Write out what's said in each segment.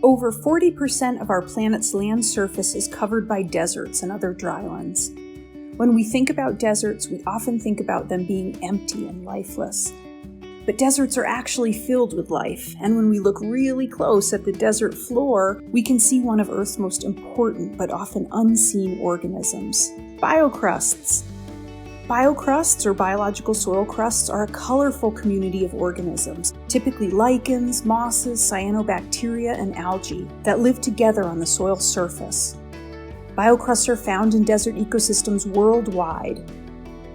Over 40% of our planet's land surface is covered by deserts and other drylands. When we think about deserts, we often think about them being empty and lifeless. But deserts are actually filled with life, and when we look really close at the desert floor, we can see one of Earth's most important but often unseen organisms: biocrusts. Biocrusts, or biological soil crusts, are a colorful community of organisms, typically lichens, mosses, cyanobacteria, and algae, that live together on the soil surface. Biocrusts are found in desert ecosystems worldwide.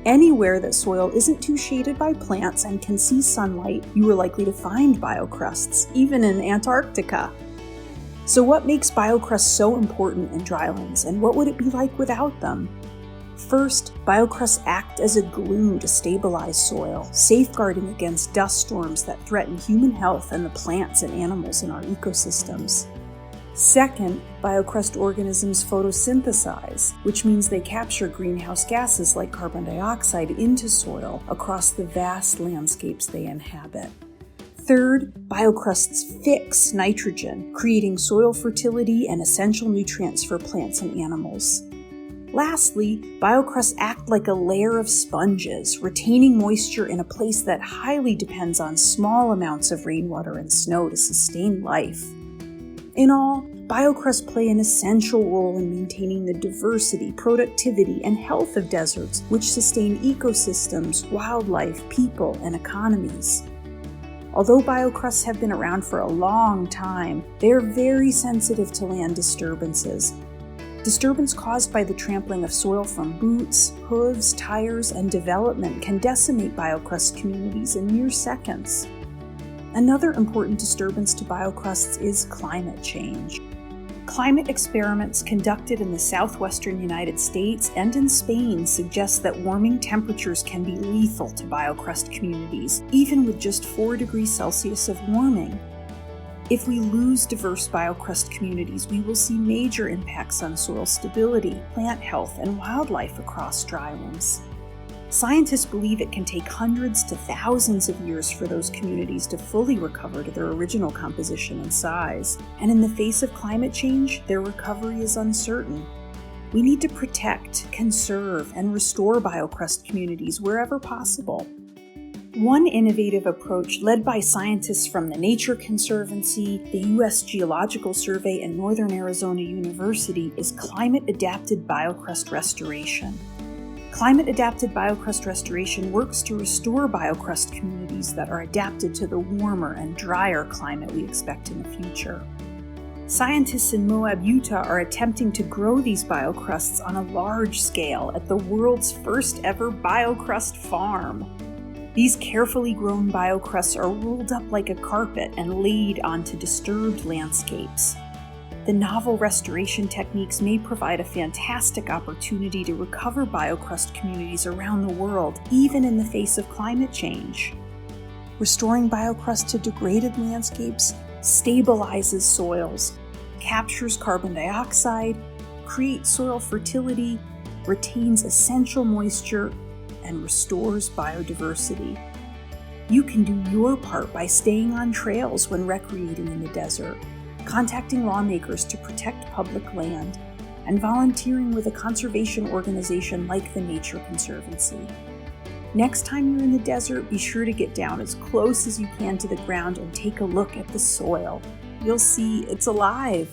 Anywhere that soil isn't too shaded by plants and can see sunlight, you are likely to find biocrusts, even in Antarctica. So what makes biocrusts so important in drylands, and what would it be like without them? First, biocrusts act as a glue to stabilize soil, safeguarding against dust storms that threaten human health and the plants and animals in our ecosystems. Second, biocrust organisms photosynthesize, which means they capture greenhouse gases like carbon dioxide into soil across the vast landscapes they inhabit. Third, biocrusts fix nitrogen, creating soil fertility and essential nutrients for plants and animals. Lastly, biocrusts act like a layer of sponges, retaining moisture in a place that highly depends on small amounts of rainwater and snow to sustain life. In all, biocrusts play an essential role in maintaining the diversity, productivity, and health of deserts, which sustain ecosystems, wildlife, people, and economies. Although biocrusts have been around for a long time, they are very sensitive to land disturbances. Disturbance caused by the trampling of soil from boots, hooves, tires, and development can decimate biocrust communities in mere seconds. Another important disturbance to biocrusts is climate change. Climate experiments conducted in the southwestern United States and in Spain suggest that warming temperatures can be lethal to biocrust communities, even with just 4 degrees Celsius of warming. If we lose diverse biocrust communities, we will see major impacts on soil stability, plant health, and wildlife across drylands. Scientists believe it can take hundreds to thousands of years for those communities to fully recover to their original composition and size. And in the face of climate change, their recovery is uncertain. We need to protect, conserve, and restore biocrust communities wherever possible. One innovative approach led by scientists from the Nature Conservancy, the U.S. Geological Survey, and Northern Arizona University is climate-adapted biocrust restoration. Climate-adapted biocrust restoration works to restore biocrust communities that are adapted to the warmer and drier climate we expect in the future. Scientists in Moab, Utah are attempting to grow these biocrusts on a large scale at the world's first ever biocrust farm. These carefully grown biocrusts are rolled up like a carpet and laid onto disturbed landscapes. The novel restoration techniques may provide a fantastic opportunity to recover biocrust communities around the world, even in the face of climate change. Restoring biocrust to degraded landscapes stabilizes soils, captures carbon dioxide, creates soil fertility, retains essential moisture, and restores biodiversity. You can do your part by staying on trails when recreating in the desert, contacting lawmakers to protect public land, and volunteering with a conservation organization like the Nature Conservancy. Next time you're in the desert, be sure to get down as close as you can to the ground and take a look at the soil. You'll see it's alive.